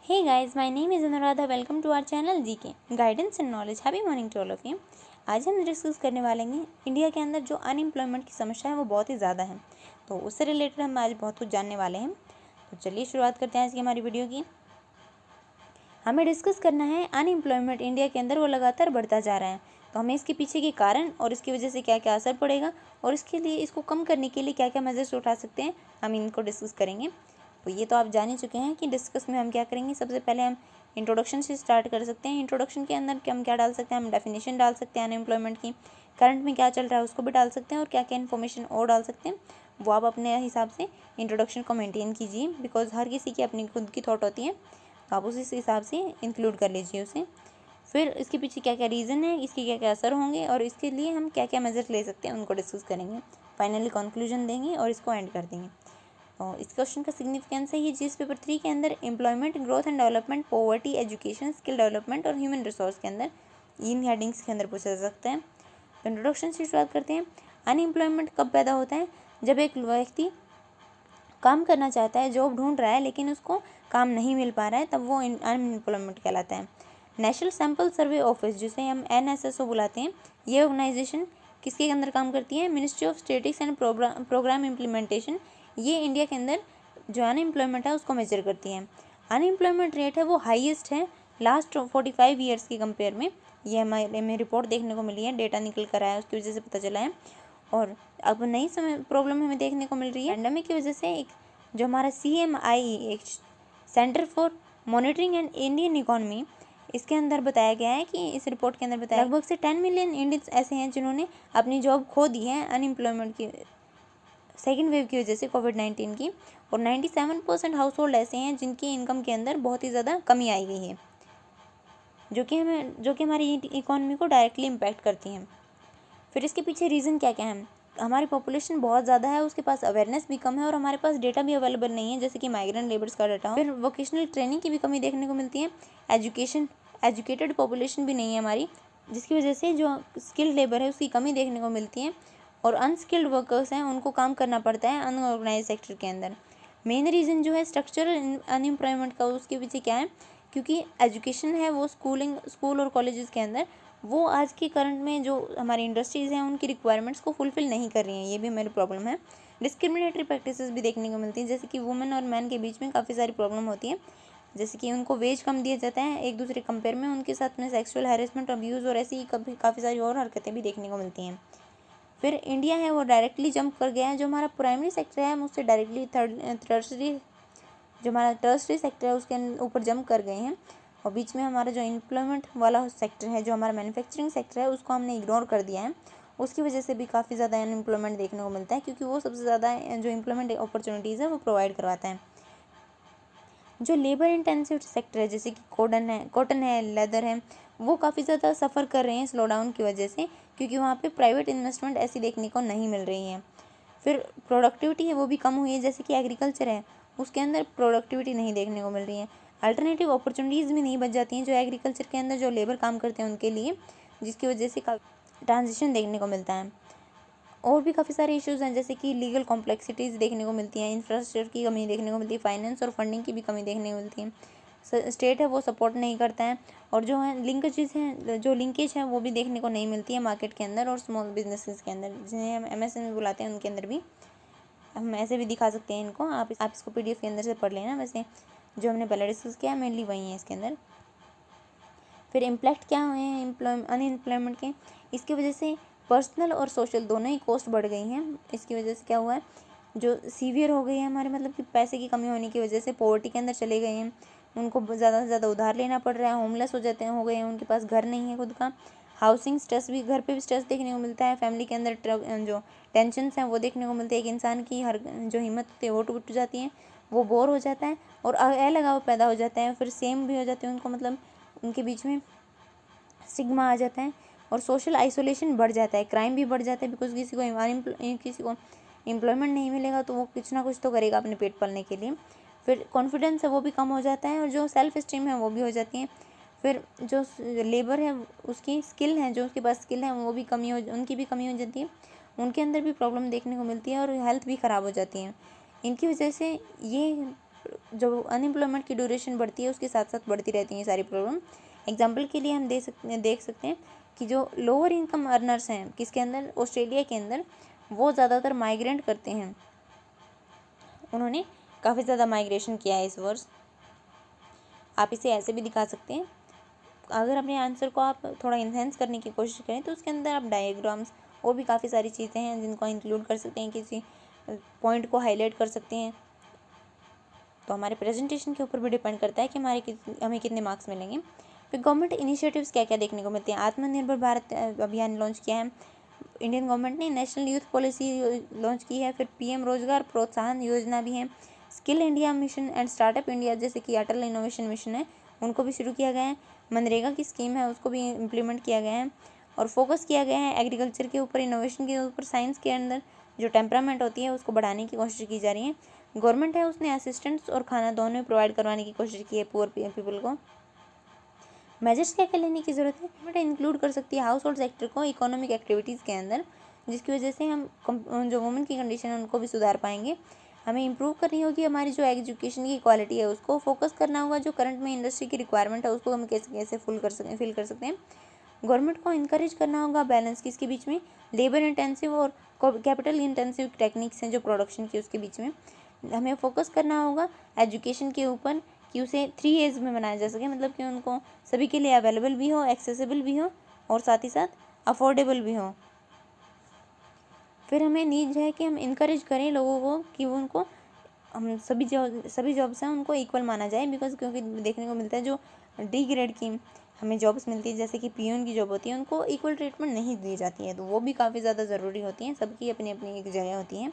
Hey guys, my name is Anuradha. Welcome to our channel GK Guidance and Knowledge. Happy morning to all of you. आज हम discuss करने वाले हैं India के अंदर जो अनएम्प्लॉयमेंट की समस्या है वो बहुत ही ज़्यादा है, तो उससे रिलेटेड हम आज बहुत कुछ जानने वाले हैं। तो चलिए शुरुआत करते हैं आज की हमारी वीडियो की। हमें डिस्कस करना है अनएम्प्लॉयमेंट इंडिया के अंदर वो लगातार बढ़ता जा रहा है, तो हमें इसके पीछे के कारण और इसकी वजह से क्या क्या असर पड़ेगा और इसके लिए इसको कम करने के लिए क्या क्या मेजर्स उठा सकते हैं, हम इनको डिस्कस करेंगे। तो ये तो आप जान ही चुके हैं कि डिस्कस में हम क्या करेंगे। सबसे पहले हम इंट्रोडक्शन से स्टार्ट कर सकते हैं। इंट्रोडक्शन के अंदर हम क्या डाल सकते हैं, हम डेफिनेशन डाल सकते हैं अनएम्प्लॉयमेंट की, करंट में क्या चल रहा है उसको भी डाल सकते हैं, और क्या क्या इन्फॉर्मेशन और डाल सकते हैं वो आप अपने हिसाब से इंट्रोडक्शन को मेंटेन कीजिए, बिकॉज हर किसी की अपनी खुद की थॉट होती है, तो आप उसी हिसाब से इंक्लूड कर लीजिए उसे। फिर इसके पीछे क्या क्या रीज़न है, इसके क्या क्या असर होंगे और इसके लिए हम क्या क्या मेजर्स ले सकते हैं उनको डिस्कस करेंगे। फाइनली कंक्लूजन देंगे और इसको एंड कर देंगे। तो इस क्वेश्चन का सिग्निफिकेंस है ये जीएस पेपर 3 के अंदर employment, growth and development, poverty, education, skill development और ह्यूमन रिसोर्स के अंदर इन हेडिंग्स के अंदर पूछा जा सकता है। तो इंट्रोडक्शन से शुरुआत करते हैं। अनएम्प्लॉयमेंट कब पैदा होता है? जब एक व्यक्ति काम करना चाहता है, जॉब ढूंढ रहा है, लेकिन उसको काम नहीं मिल पा रहा है, तब वो अनएम्प्लॉयमेंट कहलाता है। नेशनल सैम्पल सर्वे ऑफिस, जिसे हम NSSO बुलाते हैं, ये ऑर्गेनाइजेशन किसके अंदर काम करती है? Ministry of statistics and programme implementation. ये इंडिया के अंदर जो अनएम्प्लॉयमेंट है उसको मेजर करती है। अनएम्प्लॉयमेंट रेट है वो हाईएस्ट है लास्ट 45 ईयर्स के कंपेयर में। ये हमें रिपोर्ट देखने को मिली है, डेटा निकल कर आया है, उसकी वजह से पता चला है। और अब नई समय प्रॉब्लम हमें देखने को मिल रही है पैंडेमिक की वजह से। एक जो हमारा CMI, एक centre for monitoring and Indian economy, इसके अंदर बताया गया है कि इस रिपोर्ट के अंदर बताया लगभग से 10 मिलियन इंडियंस ऐसे हैं जिन्होंने अपनी जॉब खो दी है अनएम्प्लॉयमेंट की सेकेंड वेव की वजह से, कोविड-19 की। और 97% हाउस होल्ड ऐसे हैं जिनकी इनकम के अंदर बहुत ही ज़्यादा कमी आई गई है, जो कि हमारी इकोनॉमी को डायरेक्टली इम्पैक्ट करती हैं। फिर इसके पीछे रीज़न क्या क्या है? हमारी पॉपुलेशन बहुत ज़्यादा है, उसके पास अवेयरनेस भी कम है और हमारे पास डेटा भी अवेलेबल नहीं है, जैसे कि माइग्रेंट लेबर्स का डाटा हो। फिर वोकेशनल ट्रेनिंग की भी कमी देखने को मिलती है। एजुकेटेड पॉपुलेशन भी नहीं है हमारी, जिसकी वजह से जो स्किल्ड लेबर है उसकी कमी देखने को मिलती है। और अनस्किल्ड वर्कर्स हैं, उनको काम करना पड़ता है अनऑर्गेनाइज सेक्टर के अंदर। मेन रीज़न जो है स्ट्रक्चरल अनएम्प्लॉयमेंट का, उसके पीछे क्या है? क्योंकि एजुकेशन है वो स्कूल और कॉलेजेस के अंदर वो आज के करंट में जो हमारी इंडस्ट्रीज़ हैं उनकी रिक्वायरमेंट्स को फुलफ़िल नहीं कर रही हैं, ये भी हमारी प्रॉब्लम है। डिस्क्रिमिनेटरी प्रैक्टिसेस भी देखने को मिलती हैं, जैसे कि वुमेन और मैन के बीच में काफ़ी सारी प्रॉब्लम होती है, जैसे कि उनको वेज कम दिया जाता है एक दूसरे कंपेयर में, उनके साथ में सेक्सुअल हैरेसमेंट, अब्यूज़ और ऐसी ही काफ़ी सारी और हरकतें भी देखने को मिलती हैं। फिर इंडिया है वो डायरेक्टली जंप कर गया है, जो हमारा प्राइमरी सेक्टर है हम उससे डायरेक्टली जो हमारा टर्सरी सेक्टर है उसके ऊपर जंप कर गए हैं। और बीच में हमारा जो एम्प्लॉयमेंट वाला सेक्टर है, जो हमारा मैन्युफैक्चरिंग सेक्टर है, उसको हमने इग्नोर कर दिया है। उसकी वजह से भी काफ़ी ज़्यादा अनएम्प्लॉयमेंट देखने को मिलता है, क्योंकि वो सबसे ज़्यादा जो एम्प्लॉयमेंट अपॉर्चुनिटीज़ है वो प्रोवाइड करवाता है। जो लेबर इंटेंसिव सेक्टर है, जैसे कि कॉटन है, लेदर है, वो काफ़ी ज़्यादा सफ़र कर रहे हैं स्लो डाउन की वजह से, क्योंकि वहाँ पे प्राइवेट इन्वेस्टमेंट ऐसी देखने को नहीं मिल रही है। फिर प्रोडक्टिविटी है वो भी कम हुई है, जैसे कि एग्रीकल्चर है उसके अंदर प्रोडक्टिविटी नहीं देखने को मिल रही है। अल्टरनेटिव अपॉर्चुनिटीज़ भी नहीं बच जाती हैं जो एग्रीकल्चर के अंदर जो लेबर काम करते हैं उनके लिए, जिसकी वजह से ट्रांजिशन देखने को मिलता है। और भी काफ़ी सारे इश्यूज़ हैं, जैसे कि लीगल कॉम्प्लेक्सिटीज़ देखने को मिलती हैं, इंफ्रास्ट्रक्चर की कमी देखने को मिलती है, फाइनेंस और फंडिंग की भी कमी देखने को मिलती है। स्टेट है वो सपोर्ट नहीं करता है, और जो है लिंकेज है वो भी देखने को नहीं मिलती है मार्केट के अंदर और स्मॉल बिजनेसेस के अंदर, जिन्हें हम MSME बुलाते हैं, उनके अंदर भी हम ऐसे भी दिखा सकते हैं इनको। आप इसको PDF के अंदर से पढ़ लेना। वैसे जो हमने पहले डिस्कस किया मेनली वही है इसके अंदर। फिर इम्पैक्ट क्या हुए हैं अनएम्प्लॉयमेंट के? इसकी वजह से पर्सनल और सोशल दोनों ही कॉस्ट बढ़ गई हैं। इसकी वजह से क्या हुआ है, जो सीवियर हो गई है हमारे, मतलब कि पैसे की कमी होने की वजह से पॉवर्टी के अंदर चले गए हैं, उनको ज़्यादा से ज़्यादा उधार लेना पड़ रहा है, होमलेस हो गए हैं, उनके पास घर नहीं है खुद का। हाउसिंग स्ट्रेस भी, घर पे भी स्ट्रेस देखने को मिलता है, फैमिली के अंदर जो टेंशन्स हैं वो देखने को मिलते हैं। एक इंसान की हर जो हिम्मत होती है वो टूट जाती है, वो बोर हो जाता है और अलगाव पैदा हो जाता है। फिर सेम भी हो जाते हैं उनको, मतलब उनके बीच में स्टिग्मा आ जाता है और सोशल आइसोलेशन बढ़ जाता है, क्राइम भी बढ़ जाता है, बिकॉज किसी को एम्प्लॉयमेंट नहीं मिलेगा तो वो कुछ ना कुछ तो करेगा अपने पेट पालने के लिए। फिर कॉन्फिडेंस है वो भी कम हो जाता है और जो सेल्फ स्टीम है वो भी हो जाती है। फिर जो लेबर है उसकी स्किल है, जो उसके पास स्किल है वो भी उनकी भी कमी हो जाती है, उनके अंदर भी प्रॉब्लम देखने को मिलती है और हेल्थ भी ख़राब हो जाती है। इनकी वजह से ये जो अनएम्प्लॉयमेंट की ड्यूरेशन बढ़ती है उसके साथ साथ बढ़ती रहती हैं सारी प्रॉब्लम। एग्जाम्पल के लिए हम देख सकते हैं कि जो लोअर इनकम अर्नर्स हैं किसके अंदर, ऑस्ट्रेलिया के अंदर, वो ज़्यादातर माइग्रेंट करते हैं। उन्होंने काफ़ी ज़्यादा माइग्रेशन किया है इस वर्ष। आप इसे ऐसे भी दिखा सकते हैं। अगर अपने आंसर को आप थोड़ा इन्हेंस करने की कोशिश करें तो उसके अंदर आप डायग्राम्स और भी काफ़ी सारी चीज़ें हैं जिनको इंक्लूड कर सकते हैं, किसी पॉइंट को हाईलाइट कर सकते हैं। तो हमारे प्रेजेंटेशन के ऊपर भी डिपेंड करता है कि हमें कितने मार्क्स मिलेंगे। फिर गवर्नमेंट इनिशिएटिव्स क्या क्या देखने को मिलते हैं। आत्मनिर्भर भारत अभियान लॉन्च किया है इंडियन गवर्नमेंट ने, नेशनल यूथ पॉलिसी लॉन्च की है, फिर पीएम रोजगार प्रोत्साहन योजना भी है, skill India mission and startup India जैसे कि अटल इनोवेशन मिशन है उनको भी शुरू किया गया है, मनरेगा की स्कीम है उसको भी इम्प्लीमेंट किया गया है, और फोकस किया गया है एग्रीकल्चर के ऊपर, इनोवेशन के ऊपर, साइंस के अंदर जो टेम्परामेंट होती है उसको बढ़ाने की कोशिश की जा रही है। गवर्नमेंट है उसने असिस्टेंट्स और खाना दोनों प्रोवाइड करवाने की कोशिश की है पुअर पीपल को। मेजर्स क्या क्या लेने की ज़रूरत है, बट इंक्लूड कर सकती है हाउस होल्ड सेक्टर को इकोनॉमिक एक्टिविटीज़ के अंदर, जिसकी वजह से हम जो वुमेन की कंडीशन है उनको भी सुधार पाएंगे। हमें इंप्रूव करनी होगी हमारी जो एजुकेशन की क्वालिटी है उसको, फोकस करना होगा जो करंट में इंडस्ट्री की रिक्वायरमेंट है उसको हम कैसे कैसे फिल कर सकते हैं। गवर्नमेंट को इंकरेज करना होगा बैलेंस किसके बीच में, लेबर इंटेंसिव और कैपिटल इंटेंसिव टेक्निक्स हैं जो प्रोडक्शन की उसके बीच में। हमें फोकस करना होगा एजुकेशन के ऊपर कि उसे 3 एज में बनाया जा सके, मतलब कि उनको सभी के लिए अवेलेबल भी हो, एक्सेसिबल भी हो और साथ ही साथ अफोर्डेबल भी हो। फिर हमें नीड है कि हम इनकरेज करें लोगों को कि वो उनको हम सभी जॉब्स हैं उनको इक्वल माना जाए, बिकॉज क्योंकि देखने को मिलता है जो डी ग्रेड की हमें जॉब्स मिलती है जैसे कि पीओन की जॉब होती है उनको इक्वल ट्रीटमेंट नहीं दी जाती है, तो वो भी काफ़ी ज़्यादा ज़रूरी होती हैं, सबकी अपनी अपनी एक जगह होती है।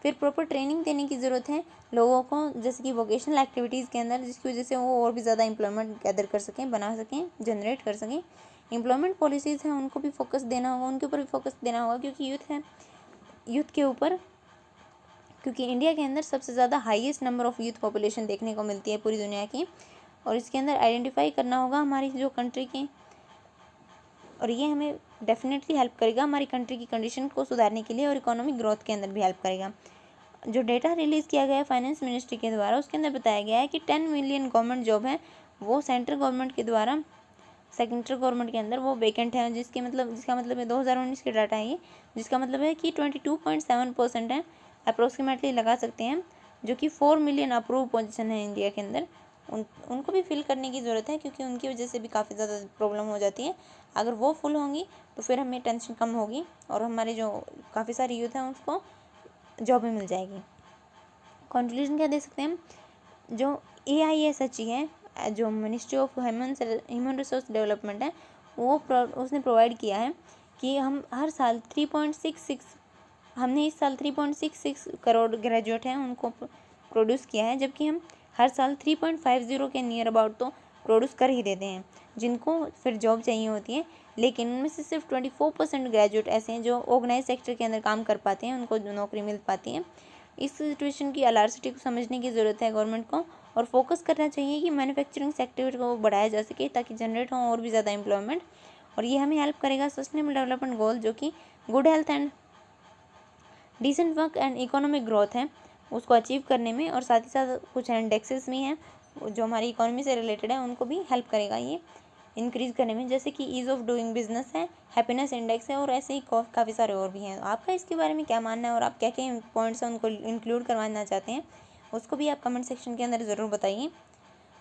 फिर प्रॉपर ट्रेनिंग देने की ज़रूरत है लोगों को जैसे कि वोकेशनल एक्टिविटीज़ के अंदर, जिसकी वजह से वो और भी ज़्यादा एम्प्लॉयमेंट गैदर कर सकें, बना सकें, जनरेट कर सकें। एम्प्लॉयमेंट पॉलिसीज़ हैं उनको भी फोकस देना होगा, उनके ऊपर भी फोकस देना होगा क्योंकि यूथ के ऊपर, क्योंकि इंडिया के अंदर सबसे ज़्यादा highest number of youth population देखने को मिलती है पूरी दुनिया की, और इसके अंदर आइडेंटिफाई करना होगा हमारी जो कंट्री की, और ये हमें डेफिनेटली हेल्प करेगा हमारी कंट्री की कंडीशन को सुधारने के लिए और इकोनॉमिक ग्रोथ के अंदर भी हेल्प करेगा। जो डेटा रिलीज़ किया गया है फाइनेंस मिनिस्ट्री के द्वारा उसके अंदर बताया गया है कि 10 मिलियन गवर्नमेंट जॉब है वो सेंट्रल गवर्नमेंट के द्वारा सेंट्रल गवर्नमेंट के अंदर वो वेकेंट है, जिसका मतलब है 2019 के डाटा है ये, जिसका मतलब है कि 22.7% है अप्रोक्सीमेटली लगा सकते हैं, जो कि 4 मिलियन अप्रूव पोजीशन है इंडिया के अंदर। उनको भी फिल करने की ज़रूरत है क्योंकि उनकी वजह से भी काफ़ी ज़्यादा प्रॉब्लम हो जाती है। अगर वो फुल होंगी तो फिर हमें टेंशन कम होगी और हमारे जो काफ़ी सारे यूथ हैं उसको जॉब भी मिल जाएगी। कंक्लूजन क्या दे सकते हैं हम, जो AISHE है जो ministry of human resource development है वो उसने प्रोवाइड किया है कि हम हर साल 3.66 हमने इस साल 3.66 करोड़ ग्रेजुएट हैं उनको प्रोड्यूस किया है, जबकि हम हर साल 3.50 के नियर अबाउट तो प्रोड्यूस कर ही देते हैं जिनको फिर जॉब चाहिए होती है, लेकिन उनमें से सिर्फ 24% ग्रेजुएट ऐसे हैं जो ऑर्गेनाइज सेक्टर के अंदर काम कर पाते हैं, उनको नौकरी मिल पाती है। इस सिचुएशन की अलार्सिटी को समझने की ज़रूरत है गवर्नमेंट को, और फोकस करना चाहिए कि मैन्युफैक्चरिंग सेक्टर को बढ़ाया जा सके ताकि जनरेट हो और भी ज़्यादा एम्प्लॉयमेंट, और ये हमें हेल्प करेगा सस्टेनेबल डेवलपमेंट गोल जो कि good health and decent work and economic growth है उसको अचीव करने में, और साथ ही साथ कुछ इंडेक्सेस भी हैं जो हमारी इकोनॉमी से रिलेटेड है उनको भी हेल्प करेगा ये इंक्रीज़ करने में, जैसे कि ईज़ ऑफ डूइंग बिजनेस है, हैप्पीनेस इंडेक्स है, और ऐसे ही काफ़ी सारे और भी हैं। आपका इसके बारे में क्या मानना है और आप क्या क्या पॉइंट्स हैं उनको इंक्लूड करवाना चाहते हैं उसको भी आप कमेंट सेक्शन के अंदर ज़रूर बताइए।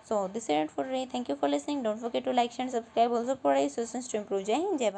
So this is it for today, thank you for listening, don't forget to like share subscribe also for suggestions to improve. जय हिंद, जय भारत।